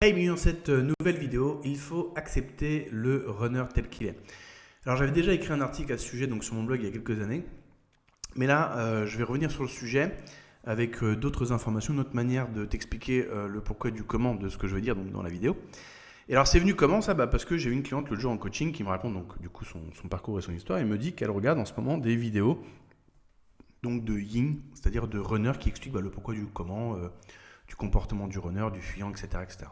Et bien dans cette nouvelle vidéo, il faut accepter le runner tel qu'il est. Alors j'avais déjà écrit un article à ce sujet donc sur mon blog il y a quelques années, mais là je vais revenir sur le sujet avec d'autres informations, une autre manière de t'expliquer le pourquoi du comment de ce que je veux dire donc, dans la vidéo. Et alors c'est venu comment ça? Parce que j'ai eu une cliente l'autre jour en coaching qui me raconte donc du coup son parcours et son histoire et me dit qu'elle regarde en ce moment des vidéos donc de yin, c'est-à-dire de runner qui expliquent le pourquoi du comment, du comportement du runner, du fuyant, etc., etc.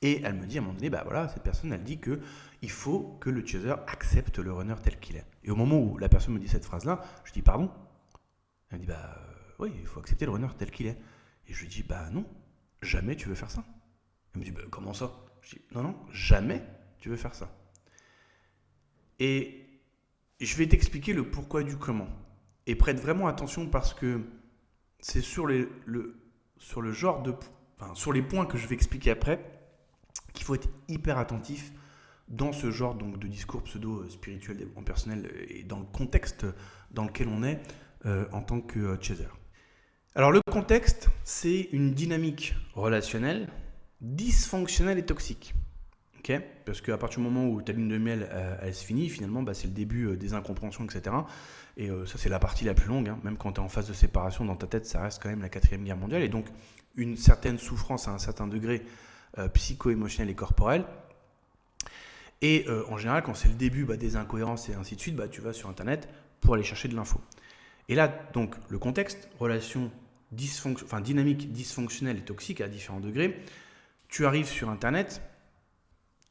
Et elle me dit à un moment donné, cette personne, elle dit qu'il faut que le chaser accepte le runner tel qu'il est. Et au moment où la personne me dit cette phrase-là, je dis pardon. Elle me dit, oui, il faut accepter le runner tel qu'il est. Et je lui dis, non, jamais tu veux faire ça. Elle me dit, comment ça? Je dis, non, jamais tu veux faire ça. Et je vais t'expliquer le pourquoi du comment. Et prête vraiment attention parce que c'est sur les points que je vais expliquer après, qu'il faut être hyper attentif dans ce genre donc, de discours pseudo-spirituel, développement personnel et dans le contexte dans lequel on est en tant que chaser. Alors le contexte, c'est une dynamique relationnelle dysfonctionnelle et toxique. Okay, parce qu'à partir du moment où ta lune de miel elle se finit, finalement c'est le début des incompréhensions, etc. Et ça c'est la partie la plus longue, même quand tu es en phase de séparation, dans ta tête ça reste quand même la 4e guerre mondiale, et donc une certaine souffrance à un certain degré psycho-émotionnel et corporel. Et en général, quand c'est le début des incohérences et ainsi de suite, tu vas sur Internet pour aller chercher de l'info. Et là, donc, le contexte, relation dynamique dysfonctionnelle et toxique à différents degrés, tu arrives sur Internet,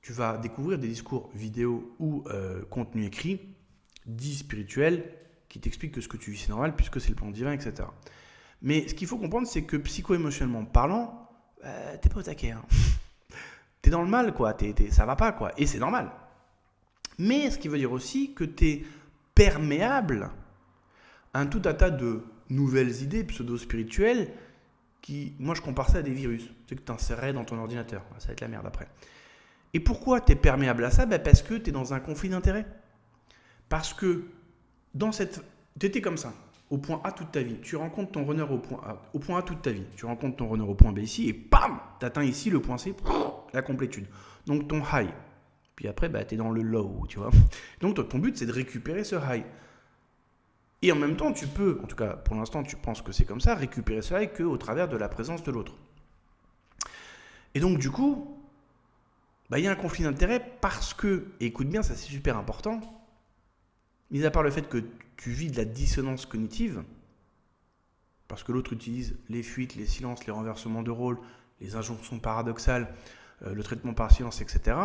tu vas découvrir des discours vidéo ou contenu écrit, dits spirituels, qui t'expliquent que ce que tu vis c'est normal puisque c'est le plan divin, etc. Mais ce qu'il faut comprendre, c'est que psycho-émotionnellement parlant, t'es pas au taquet, t'es dans le mal, quoi, ça va pas, quoi, et c'est normal. Mais ce qui veut dire aussi que t'es perméable à un tout un tas de nouvelles idées pseudo-spirituelles qui, moi je compare ça à des virus, tu sais que t'insèrerais dans ton ordinateur, ça va être la merde après. Et pourquoi t'es perméable à ça? Parce que t'es dans un conflit d'intérêts. Parce que t'étais comme ça, au point A toute ta vie. Tu rencontres ton runner au point A toute ta vie. Tu rencontres ton runner au point B ici et bam, t'atteins ici le point C, la complétude. Donc ton high. Puis après, t'es dans le low, tu vois. Donc toi, ton but, c'est de récupérer ce high. Et en même temps, tu peux, en tout cas pour l'instant, tu penses que c'est comme ça, récupérer ce high qu'au travers de la présence de l'autre. Et donc du coup, il y a un conflit d'intérêts parce que, et écoute bien, ça c'est super important, mis à part le fait que tu vis de la dissonance cognitive, parce que l'autre utilise les fuites, les silences, les renversements de rôle, les injonctions paradoxales, le traitement par silence, etc.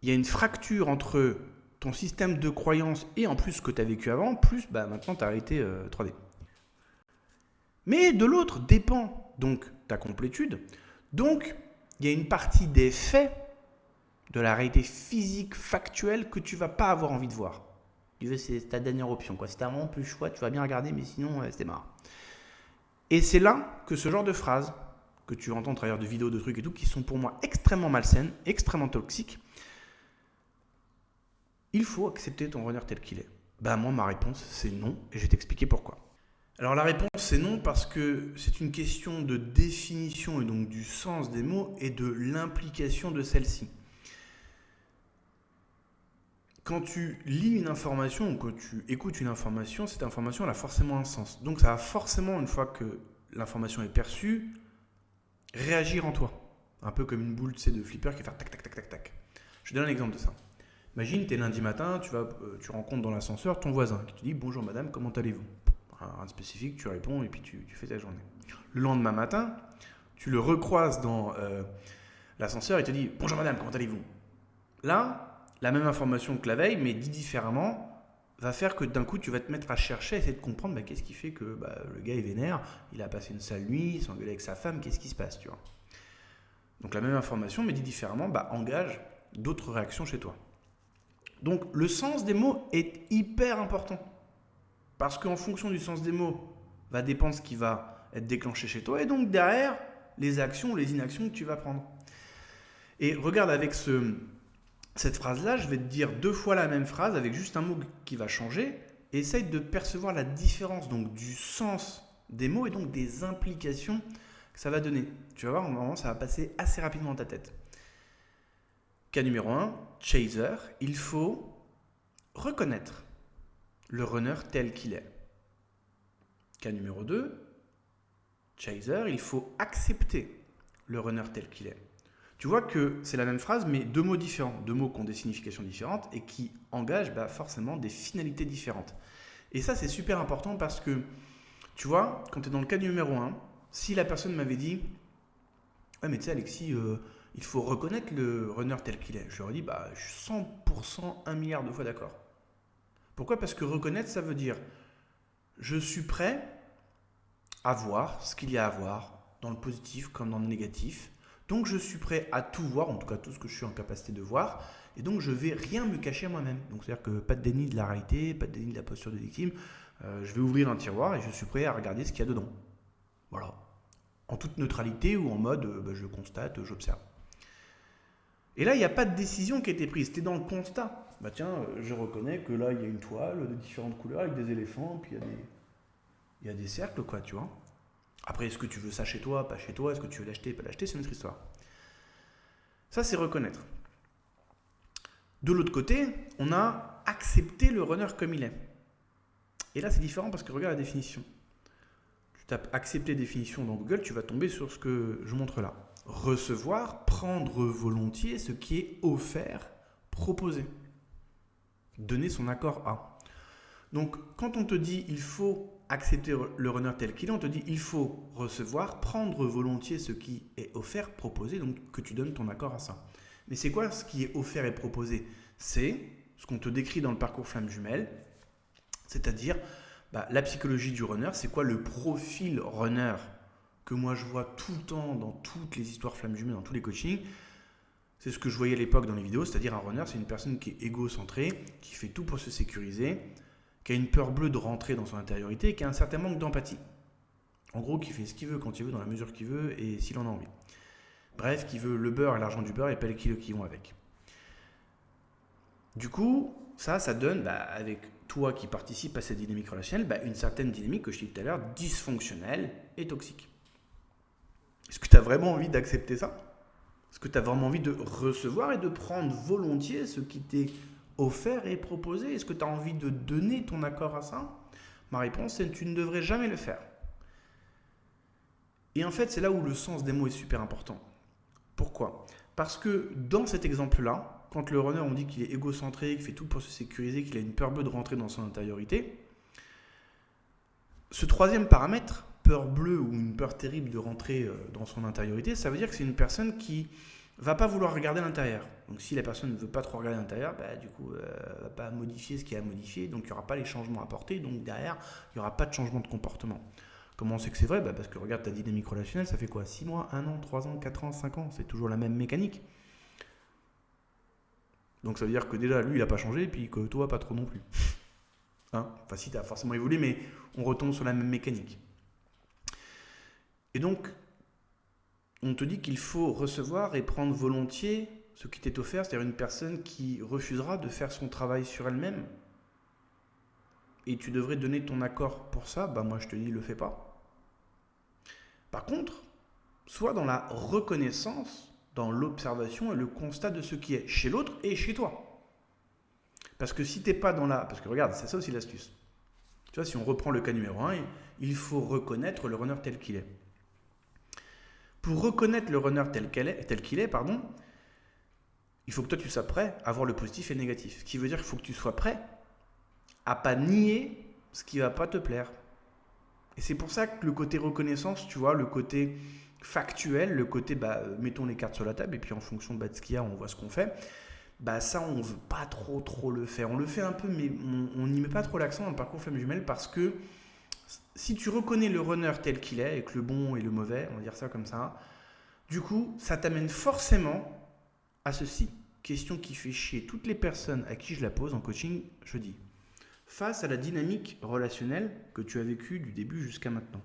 Il y a une fracture entre ton système de croyance et en plus ce que tu as vécu avant, plus maintenant ta réalité 3D. Mais de l'autre dépend donc ta complétude. Donc il y a une partie des faits de la réalité physique factuelle que tu ne vas pas avoir envie de voir. C'est ta dernière option. Si tu n'as vraiment plus le choix, tu vas bien regarder, mais sinon, c'est marre. Et c'est là que ce genre de phrases que tu entends à travers de vidéos, de trucs et tout, qui sont pour moi extrêmement malsaines, extrêmement toxiques, il faut accepter ton runner tel qu'il est. Moi, ma réponse, c'est non, et je vais t'expliquer pourquoi. Alors la réponse, c'est non parce que c'est une question de définition et donc du sens des mots et de l'implication de celle-ci. Quand tu lis une information ou quand tu écoutes une information, cette information elle a forcément un sens. Donc ça va forcément, une fois que l'information est perçue, réagir en toi. Un peu comme une boule de flipper qui fait tac, tac, tac, tac, tac. Je te donne un exemple de ça. Imagine, tu es lundi matin, tu rencontres dans l'ascenseur ton voisin qui te dit « Bonjour madame, comment allez-vous ?» Rien de spécifique, tu réponds et puis tu fais ta journée. Le lendemain matin, tu le recroises dans l'ascenseur et il te dit « Bonjour madame, comment allez-vous ?» Là, la même information que la veille, mais dit différemment, va faire que d'un coup, tu vas te mettre à chercher, à essayer de comprendre qu'est-ce qui fait que le gars est vénère, il a passé une sale nuit, il s'est engueulé avec sa femme, qu'est-ce qui se passe, tu vois. Donc la même information, mais dit différemment, engage d'autres réactions chez toi. Donc le sens des mots est hyper important. Parce qu'en fonction du sens des mots, va dépendre ce qui va être déclenché chez toi, et donc derrière, les actions ou les inactions que tu vas prendre. Et regarde avec cette phrase-là, je vais te dire 2 fois la même phrase avec juste un mot qui va changer. Et essaye de percevoir la différence donc, du sens des mots et donc des implications que ça va donner. Tu vas voir, normalement, ça va passer assez rapidement dans ta tête. Cas numéro 1, chaser, il faut reconnaître le runner tel qu'il est. Cas numéro 2, chaser, il faut accepter le runner tel qu'il est. Tu vois que c'est la même phrase, mais deux mots différents, deux mots qui ont des significations différentes et qui engagent forcément des finalités différentes. Et ça, c'est super important parce que, tu vois, quand tu es dans le cas numéro 1, si la personne m'avait dit « Ouais, mais tu sais, Alexis, il faut reconnaître le runner tel qu'il est », je leur ai dit « Je suis 100%, 1 milliard de fois d'accord. » Pourquoi ? Parce que reconnaître, ça veut dire « Je suis prêt à voir ce qu'il y a à voir, dans le positif comme dans le négatif. Donc, je suis prêt à tout voir, en tout cas tout ce que je suis en capacité de voir. Et donc, je ne vais rien me cacher à moi-même. Donc, c'est-à-dire que pas de déni de la réalité, pas de déni de la posture de victime. Je vais ouvrir un tiroir et je suis prêt à regarder ce qu'il y a dedans. Voilà. En toute neutralité ou en mode, je constate, j'observe. Et là, il n'y a pas de décision qui a été prise. Tu es dans le constat. Tiens, je reconnais que là, il y a une toile de différentes couleurs avec des éléphants, puis il y a des cercles, quoi, tu vois. Après, est-ce que tu veux ça chez toi, pas chez toi? Est-ce que tu veux l'acheter, pas l'acheter? C'est une autre histoire. Ça, c'est reconnaître. De l'autre côté, on a accepté le runner comme il est. Et là, c'est différent parce que regarde la définition. Tu tapes accepter définition dans Google, tu vas tomber sur ce que je montre là. Recevoir, prendre volontiers ce qui est offert, proposé. Donner son accord à. Donc, quand on te dit il faut accepter le runner tel qu'il est, on te dit il faut recevoir, prendre volontiers ce qui est offert, proposé, donc que tu donnes ton accord à ça. Mais c'est quoi ce qui est offert et proposé? C'est ce qu'on te décrit dans le parcours flamme jumelle, c'est-à-dire la psychologie du runner. C'est quoi le profil runner que moi je vois tout le temps dans toutes les histoires flamme jumelle, dans tous les coachings? C'est ce que je voyais à l'époque dans les vidéos, c'est-à-dire un runner, c'est une personne qui est égocentrée, qui fait tout pour se sécuriser, qui a une peur bleue de rentrer dans son intériorité et qui a un certain manque d'empathie. En gros, qui fait ce qu'il veut, quand il veut, dans la mesure qu'il veut et s'il en a envie. Bref, qui veut le beurre et l'argent du beurre et pas les kilos qui vont avec. Du coup, ça donne, avec toi qui participes à cette dynamique relationnelle, une certaine dynamique que je disais tout à l'heure, dysfonctionnelle et toxique. Est-ce que tu as vraiment envie d'accepter ça? Est-ce que tu as vraiment envie de recevoir et de prendre volontiers ce qui t'est offert et proposé? Est-ce que tu as envie de donner ton accord à ça? Ma réponse, c'est que tu ne devrais jamais le faire. Et en fait, c'est là où le sens des mots est super important. Pourquoi? Parce que dans cet exemple-là, quand le runner, on dit qu'il est égocentré, qu'il fait tout pour se sécuriser, qu'il a une peur bleue de rentrer dans son intériorité, ce troisième paramètre, peur bleue ou une peur terrible de rentrer dans son intériorité, ça veut dire que c'est une personne qui va pas vouloir regarder l'intérieur. Donc si la personne ne veut pas trop regarder l'intérieur, du coup, elle va pas modifier ce qu'il y a à modifier, donc il n'y aura pas les changements apportés, donc derrière, il n'y aura pas de changement de comportement. Comment on sait que c'est vrai? Parce que regarde ta dynamique relationnelle, ça fait quoi? 6 mois, 1 an, 3 ans, 4 ans, 5 ans, c'est toujours la même mécanique. Donc ça veut dire que déjà, lui, il n'a pas changé, et puis que toi, pas trop non plus. Enfin, si tu as forcément évolué, mais on retombe sur la même mécanique. Et donc, on te dit qu'il faut recevoir et prendre volontiers ce qui t'est offert, c'est-à-dire une personne qui refusera de faire son travail sur elle-même. Et tu devrais donner ton accord pour ça. Moi, je te dis, le fais pas. Par contre, sois dans la reconnaissance, dans l'observation et le constat de ce qui est chez l'autre et chez toi. Parce que si tu n'es pas dans la... Parce que regarde, c'est ça aussi l'astuce. Tu vois, si on reprend le cas numéro 1, il faut reconnaître le runner tel qu'il est. Pour reconnaître le runner tel qu'il est, il faut que toi tu sois prêt à voir le positif et le négatif. Ce qui veut dire qu'il faut que tu sois prêt à pas nier ce qui va pas te plaire. Et c'est pour ça que le côté reconnaissance, tu vois, le côté factuel, le côté mettons les cartes sur la table et puis en fonction de ce qu'il y a, on voit ce qu'on fait. Ça, on veut pas trop le faire. On le fait un peu, mais on n'y met pas trop l'accent dans le parcours flamme jumelle parce que si tu reconnais le runner tel qu'il est, avec le bon et le mauvais, on va dire ça comme ça, du coup, ça t'amène forcément à ceci. Question qui fait chier toutes les personnes à qui je la pose en coaching, je dis, face à la dynamique relationnelle que tu as vécue du début jusqu'à maintenant,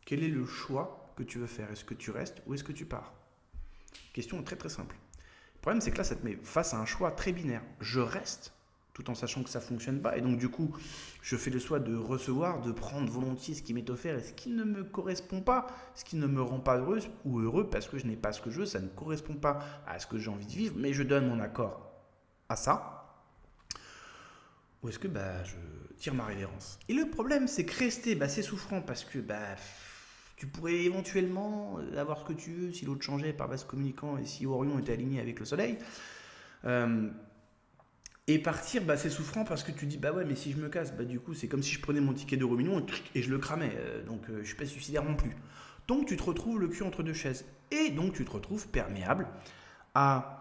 quel est le choix que tu veux faire? Est-ce que tu restes ou est-ce que tu pars? Question très très simple. Le problème, c'est que là, ça te met face à un choix très binaire. Je reste tout en sachant que ça ne fonctionne pas. Et donc du coup, je fais le choix de recevoir, de prendre volontiers ce qui m'est offert et ce qui ne me correspond pas, ce qui ne me rend pas heureux ou heureux parce que je n'ai pas ce que je veux, ça ne correspond pas à ce que j'ai envie de vivre, mais je donne mon accord à ça. Ou est-ce que je tire ma révérence? Et le problème, c'est que rester, c'est souffrant parce que tu pourrais éventuellement avoir ce que tu veux si l'autre changeait par vase communicant et si Orion était aligné avec le soleil. Et partir, c'est souffrant parce que tu dis, ouais, mais si je me casse, du coup, c'est comme si je prenais mon ticket de Romillon et je le cramais. Donc, je suis pas suicidaire non plus. Donc, tu te retrouves le cul entre deux chaises. Et donc, tu te retrouves perméable à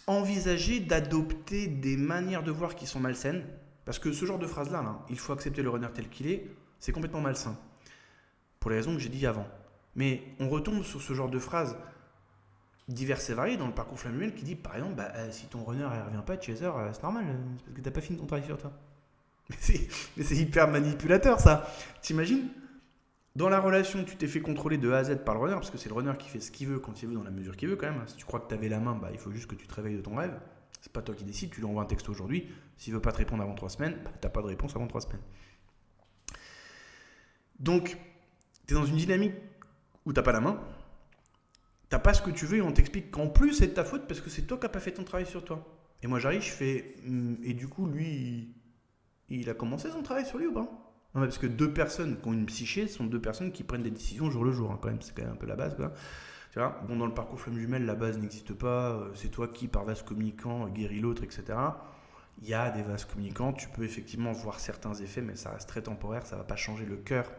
envisager d'adopter des manières de voir qui sont malsaines. Parce que ce genre de phrase-là, il faut accepter le runner tel qu'il est, c'est complètement malsain. Pour les raisons que j'ai dit avant. Mais on retombe sur ce genre de phrase diverses et variées dans le parcours Flamme Jumelle qui dit par exemple si ton runner ne revient pas de chaser, c'est normal, c'est parce que t'as pas fini ton travail sur toi. Mais c'est hyper manipulateur ça. T'imagines? Dans la relation, tu t'es fait contrôler de A à Z par le runner, parce que c'est le runner qui fait ce qu'il veut quand il veut, dans la mesure qu'il veut quand même. Si tu crois que tu avais la main, il faut juste que tu te réveilles de ton rêve. C'est pas toi qui décides, tu lui envoies un texto aujourd'hui. S'il veut pas te répondre avant 3 semaines, t'as pas de réponse avant 3 semaines. Donc, tu es dans une dynamique où t'as pas la main, t'as pas ce que tu veux et on t'explique qu'en plus c'est de ta faute parce que c'est toi qui n'as pas fait ton travail sur toi. Et moi j'arrive, je fais et du coup lui il a commencé son travail sur lui ou pas? Non, parce que 2 personnes qui ont une psyché sont 2 personnes qui prennent des décisions jour le jour quand même, c'est quand même un peu la base quoi. Tu vois, dans le parcours Flamme Jumelle, la base n'existe pas, c'est toi qui par vase communicant guéris l'autre, etc. Il y a des vases communicants, tu peux effectivement voir certains effets, mais ça reste très temporaire, ça ne va pas changer le cœur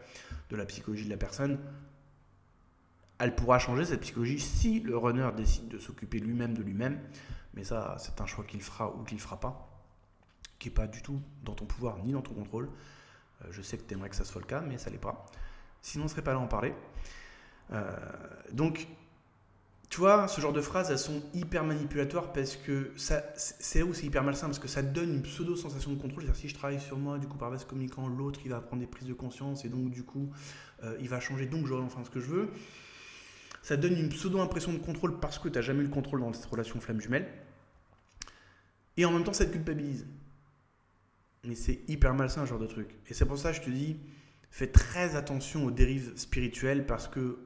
de la psychologie de la personne. Elle pourra changer cette psychologie si le runner décide de s'occuper lui-même de lui-même, mais ça, c'est un choix qu'il fera ou qu'il ne fera pas, qui n'est pas du tout dans ton pouvoir ni dans ton contrôle. Je sais que tu aimerais que ça soit le cas, mais ça ne l'est pas. Sinon, on ne serait pas là à en parler. Donc, tu vois, ce genre de phrases, elles sont hyper manipulatoires parce que c'est là où c'est hyper malsain, parce que ça te donne une pseudo-sensation de contrôle. C'est-à-dire, si je travaille sur moi, du coup, par vase communicant, l'autre, il va prendre des prises de conscience et donc, du coup, il va changer, donc j'aurai enfin ce que je veux. Ça te donne une pseudo-impression de contrôle parce que tu n'as jamais eu le contrôle dans cette relation flamme jumelle. Et en même temps, ça te culpabilise. Mais c'est hyper malsain, ce genre de truc. Et c'est pour ça que je te dis, fais très attention aux dérives spirituelles parce que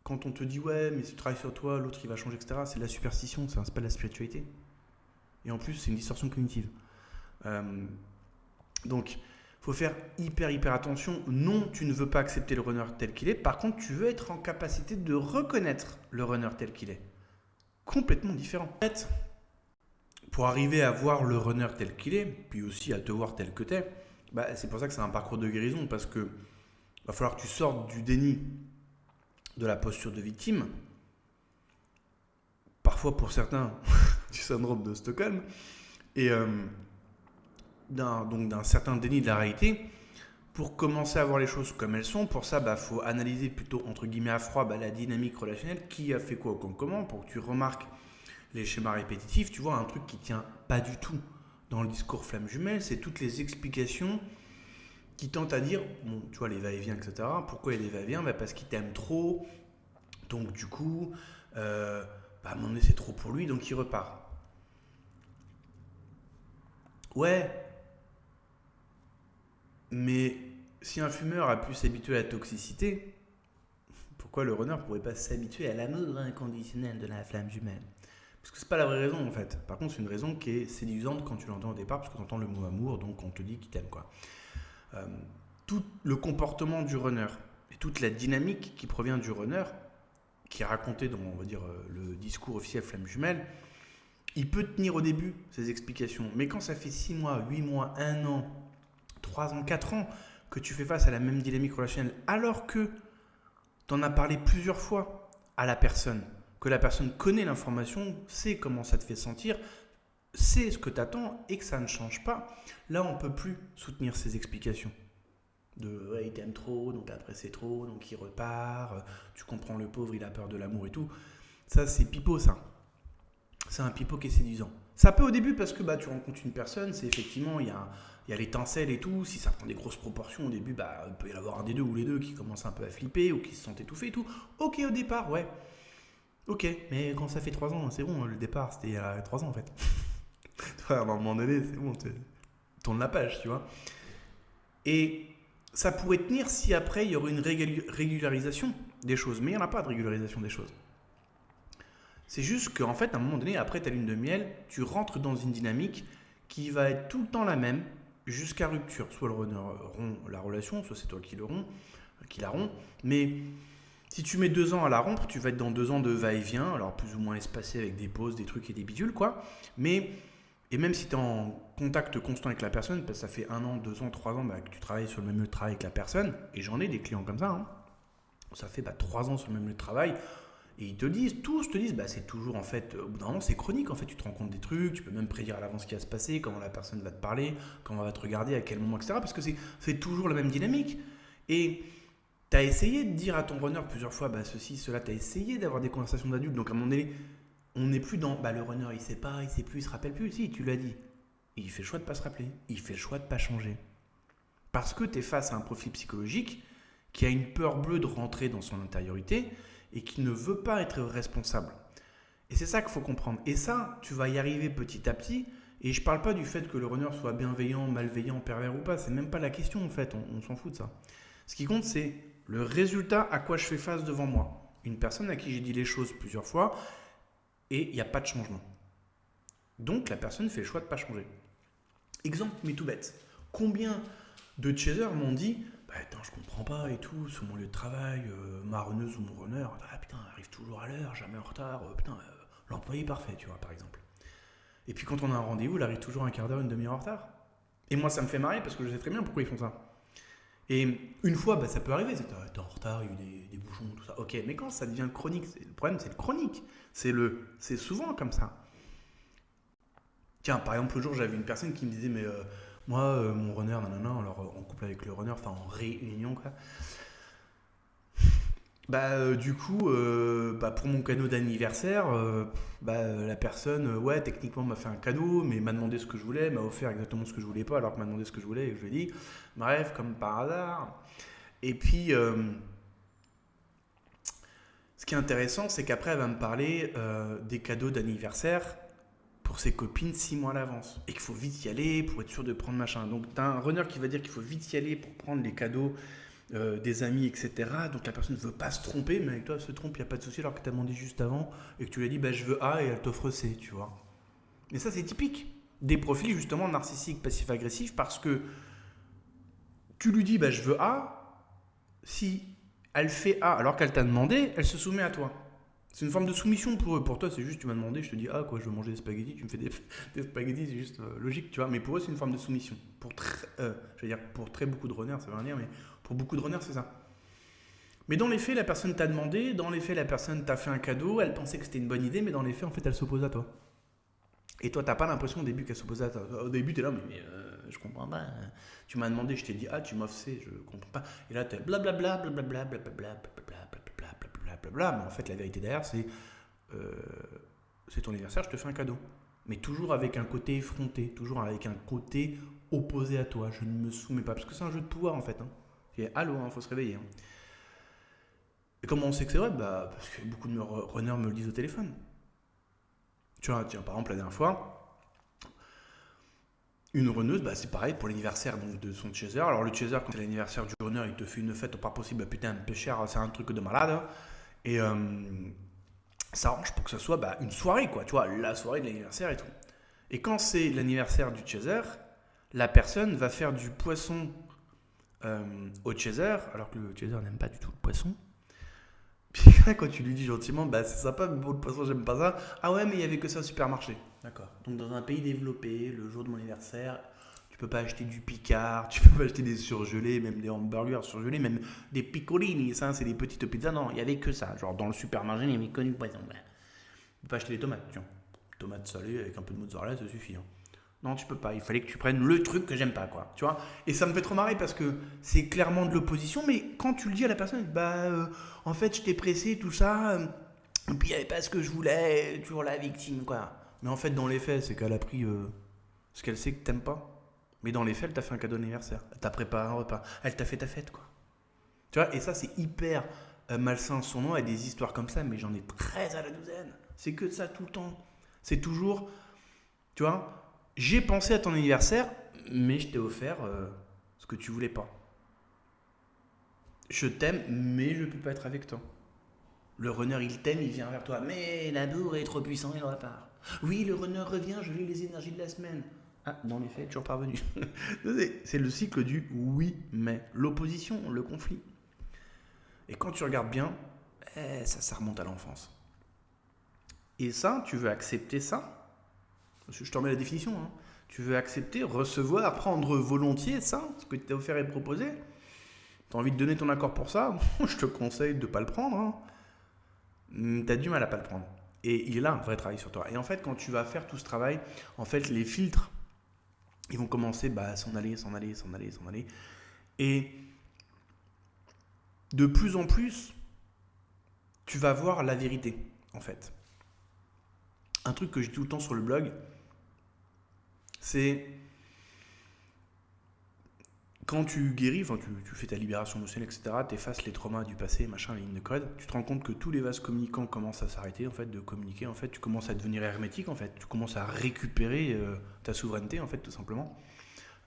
quand on te dit ouais, mais si tu travailles sur toi, l'autre il va changer, etc., c'est de la superstition, c'est pas de la spiritualité. Et en plus, c'est une distorsion cognitive. Donc, il faut faire hyper attention. Non, tu ne veux pas accepter le runner tel qu'il est. Par contre, tu veux être en capacité de reconnaître le runner tel qu'il est. Complètement différent. En fait, pour arriver à voir le runner tel qu'il est, puis aussi à te voir tel que tu es, c'est pour ça que c'est un parcours de guérison, parce que va falloir que tu sortes du déni de la posture de victime, parfois pour certains du syndrome de Stockholm, et d'un certain déni de la réalité, pour commencer à voir les choses comme elles sont. Pour ça, faut analyser plutôt, entre guillemets à froid, la dynamique relationnelle, qui a fait quoi, comment, pour que tu remarques les schémas répétitifs. Tu vois, un truc qui tient pas du tout dans le discours flamme jumelle, c'est toutes les explications qui tentent à dire, bon, tu vois, les va-et-vient, etc. Pourquoi il y a des va-et-vient? Parce qu'il t'aime trop, donc du coup, à un moment donné, c'est trop pour lui, donc il repart. Ouais, mais si un fumeur a pu s'habituer à la toxicité, pourquoi le runner ne pourrait pas s'habituer à l'amour inconditionnel de la flamme jumelle? Parce que c'est pas la vraie raison en fait. Par contre, c'est une raison qui est séduisante quand tu l'entends au départ, parce que tu entends le mot amour, donc on te dit qu'il t'aime quoi. Tout le comportement du runner et toute la dynamique qui provient du runner, qui est racontée dans, on va dire, le discours officiel flamme jumelle, il peut tenir au début ses explications. Mais quand ça fait 6 mois, 8 mois, 1 an, 3 ans, 4 ans que tu fais face à la même dynamique relationnelle, alors que tu en as parlé plusieurs fois à la personne, que la personne connaît l'information, sait comment ça te fait sentir, sait ce que tu attends et que ça ne change pas, là on ne peut plus soutenir ces explications. De ouais, il t'aime trop, donc après c'est trop, donc il repart, tu comprends le pauvre, il a peur de l'amour et tout. Ça c'est pipeau ça. C'est un pipeau qui est séduisant. Ça peut au début parce que tu rencontres une personne, c'est effectivement, il y a l'étincelle et tout. Si ça prend des grosses proportions au début, il peut y avoir un des deux ou les deux qui commencent un peu à flipper ou qui se sentent étouffés et tout. Ok au départ, ouais. Ok, mais quand ça fait 3 ans, c'est bon, le départ c'était il y a 3 ans en fait. À un moment donné, c'est bon, tu tournes la page, tu vois. Et ça pourrait tenir si après, il y aurait une régularisation des choses. Mais il n'y en a pas de régularisation des choses. C'est juste qu'en fait, à un moment donné, après ta lune de miel, tu rentres dans une dynamique qui va être tout le temps la même jusqu'à rupture. Soit le runner rompt la relation, soit c'est toi qui la rompt. Mais si tu mets 2 ans à la rompre, tu vas être dans 2 ans de va-et-vient, alors plus ou moins espacé avec des pauses, des trucs et des bidules, quoi. Mais, et même si tu es en contact constant avec la personne, parce que ça fait 1 an, 2 ans, 3 ans que tu travailles sur le même lieu de travail avec la personne, et j'en ai des clients comme ça, hein. Ça fait 3 ans sur le même lieu de travail, et ils te disent, tous te disent, c'est toujours en fait, au bout d'un moment c'est chronique en fait, tu te rends compte des trucs, tu peux même prédire à l'avance ce qui va se passer, comment la personne va te parler, comment elle va te regarder, à quel moment, etc. Parce que c'est toujours la même dynamique. Et tu as essayé de dire à ton runner plusieurs fois, ceci, cela, tu as essayé d'avoir des conversations d'adultes, donc à un moment donné, on n'est plus dans, le runner il sait pas, il sait plus, il se rappelle plus, si tu l'as dit. Et il fait le choix de pas se rappeler, il fait le choix de pas changer. Parce que tu es face à un profil psychologique qui a une peur bleue de rentrer dans son intériorité et qui ne veut pas être responsable. Et c'est ça qu'il faut comprendre. Et ça, tu vas y arriver petit à petit. Et je ne parle pas du fait que le runner soit bienveillant, malveillant, pervers ou pas. C'est même pas la question en fait, on s'en fout de ça. Ce qui compte, c'est le résultat à quoi je fais face devant moi. Une personne à qui j'ai dit les choses plusieurs fois et il n'y a pas de changement. Donc la personne fait le choix de ne pas changer. Exemple, mais tout bête. Combien de chasers m'ont dit attends, je comprends pas et tout, sur mon lieu de travail, ma runneuse ou mon runner, putain, elle arrive toujours à l'heure, jamais en retard, l'employé parfait, tu vois, par exemple. Et puis quand on a un rendez-vous, il arrive toujours un quart d'heure, une demi-heure en retard. Et moi, ça me fait marrer parce que je sais très bien pourquoi ils font ça. Et une fois, ça peut arriver, t'es en retard, il y a eu des bouchons, tout ça. Ok, mais quand ça devient chronique, le problème, c'est le chronique. C'est souvent comme ça. Tiens, par exemple, l'autre jour, j'avais une personne qui me disait, mais moi, mon runner, nanana, alors en couple avec le runner, enfin en réunion, quoi. Du coup, pour mon cadeau d'anniversaire, la personne, techniquement m'a fait un cadeau, mais m'a demandé ce que je voulais, m'a offert exactement ce que je voulais pas, alors que m'a demandé ce que je voulais, et je lui ai dit, bref, comme par hasard. Et puis, ce qui est intéressant, c'est qu'après, elle va me parler des cadeaux d'anniversaire pour ses copines 6 mois à l'avance. Et qu'il faut vite y aller pour être sûr de prendre machin. Donc, tu as un runner qui va dire qu'il faut vite y aller pour prendre les cadeaux des amis, etc. Donc, la personne ne veut pas se tromper, mais avec toi, elle se trompe, il n'y a pas de souci, alors que tu as demandé juste avant et que tu lui as dit, je veux A et elle t'offre C, tu vois. Mais ça, c'est typique des profils, justement, narcissiques, passifs-agressifs, parce que tu lui dis, je veux A, si elle fait A alors qu'elle t'a demandé, elle se soumet à toi. C'est une forme de soumission pour eux. Pour toi, c'est juste, tu m'as demandé, je te dis, je veux manger des spaghettis, tu me fais des spaghettis, c'est juste logique, tu vois. Mais pour eux, c'est une forme de soumission. Pour très beaucoup de runners, ça veut rien dire, mais pour beaucoup de runners, c'est ça. Mais dans les faits, la personne t'a demandé, dans les faits, la personne t'a fait un cadeau, elle pensait que c'était une bonne idée, mais dans les faits, en fait, elle s'oppose à toi. Et toi, t'as pas l'impression au début qu'elle s'oppose à toi. Au début, t'es là, mais je comprends pas. Tu m'as demandé, je t'ai dit, tu m'offres C, je comprends pas. Et là, t'es blablabla, blablabla, blablabla, blablabla, mais en fait la vérité derrière c'est ton anniversaire, je te fais un cadeau, mais toujours avec un côté effronté, toujours avec un côté opposé à toi, je ne me soumets pas, parce que c'est un jeu de pouvoir en fait, hein. Et allô, faut se réveiller, hein. Et comment on sait que c'est vrai? Parce que beaucoup de mes runners me le disent au téléphone. Tu vois, tiens, par exemple la dernière fois une runneuse, c'est pareil pour l'anniversaire donc, de son chaser. Alors le chaser, quand c'est l'anniversaire du runner, il te fait une fête pas possible, putain, un peu cher, c'est un truc de malade. Et ça arrange pour que ce soit une soirée, quoi, tu vois, la soirée de l'anniversaire et tout. Et quand c'est l'anniversaire du chaser, la personne va faire du poisson au chaser, alors que le chaser n'aime pas du tout le poisson. Puis là, quand tu lui dis gentiment, c'est sympa, mais bon, le poisson, j'aime pas ça. Ah ouais, mais il n'y avait que ça au supermarché. D'accord. Donc dans un pays développé, le jour de mon anniversaire, tu peux pas acheter du Picard, tu peux pas acheter des surgelés, même des hamburgers surgelés, même des piccolini, ça c'est des petites pizzas. Non, il y avait que ça. Genre dans le supermarché, il n'y avait que du poisson. Tu peux pas acheter des tomates, tiens. Tomates salées avec un peu de mozzarella, ça suffit. Hein. Non, tu peux pas. Il fallait que tu prennes le truc que j'aime pas, quoi. Tu vois. Et ça me fait trop marrer parce que c'est clairement de l'opposition, mais quand tu le dis à la personne, en fait, j'étais pressé, tout ça, et puis il n'y avait pas ce que je voulais, toujours la victime, quoi. Mais en fait, dans les faits, c'est qu'elle a pris ce qu'elle sait que t'aimes pas. Mais dans les faits, elle t'a fait un cadeau d'anniversaire. Elle t'a préparé un repas. Elle t'a fait ta fête, quoi. Tu vois, et ça, c'est hyper malsain. Son nom a des histoires comme ça, mais j'en ai 13 à la douzaine. C'est que ça tout le temps. C'est toujours, tu vois, J'ai pensé à ton anniversaire, mais je t'ai offert ce que tu voulais pas. Je t'aime, mais je peux pas être avec toi. Le runner, il t'aime, il vient vers toi. Mais l'amour est trop puissant, il repart. Oui, le runner revient, je lis les énergies de la semaine. Ah, dans les faits, toujours parvenu. C'est le cycle du oui, mais. L'opposition, le conflit. Et quand tu regardes bien, ça remonte à l'enfance. Et ça, tu veux accepter ça? Je te remets la définition. Hein. Tu veux accepter, recevoir, prendre volontiers ça, ce que tu t'es offert et proposé? Tu as envie de donner ton accord pour ça? Je te conseille de ne pas le prendre. Hein. Tu as du mal à pas le prendre. Et il est là un vrai travail sur toi. Et en fait, quand tu vas faire tout ce travail, en fait, les filtres, ils vont commencer à s'en aller. Et de plus en plus, tu vas voir la vérité, en fait. Un truc que je dis tout le temps sur le blog, c'est quand tu guéris, enfin tu fais ta libération émotionnelle, etc., tu effaces les traumas du passé, machin, les lignes de code, tu te rends compte que tous les vases communicants commencent à s'arrêter, en fait, de communiquer, en fait, tu commences à devenir hermétique, en fait, tu commences à récupérer ta souveraineté, en fait, tout simplement,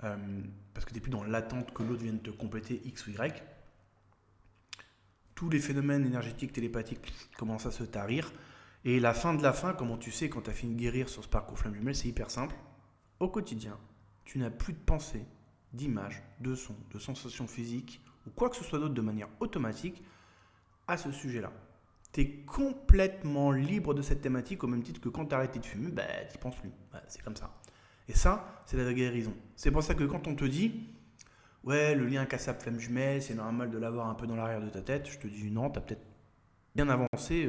parce que tu n'es plus dans l'attente que l'autre vienne te compléter X ou Y. Tous les phénomènes énergétiques, télépathiques commencent à se tarir, et la fin de la fin, comment tu sais quand tu as fini de guérir sur ce parcours flamme jumelle, c'est hyper simple. Au quotidien, tu n'as plus de pensée, d'images, de sons, de sensations physiques ou quoi que ce soit d'autre de manière automatique à ce sujet-là. Tu es complètement libre de cette thématique au même titre que quand tu as arrêté de fumer, tu n'y penses plus. C'est comme ça. Et ça, c'est la guérison. C'est pour ça que quand on te dit ouais, le lien cassable flamme jumelle, c'est normal de l'avoir un peu dans l'arrière de ta tête, je te dis non, tu as peut-être bien avancé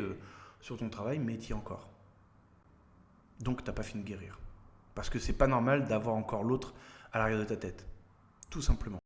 sur ton travail, mais t'y es encore. Donc tu n'as pas fini de guérir. Parce que c'est pas normal d'avoir encore l'autre à l'arrière de ta tête. Tout simplement.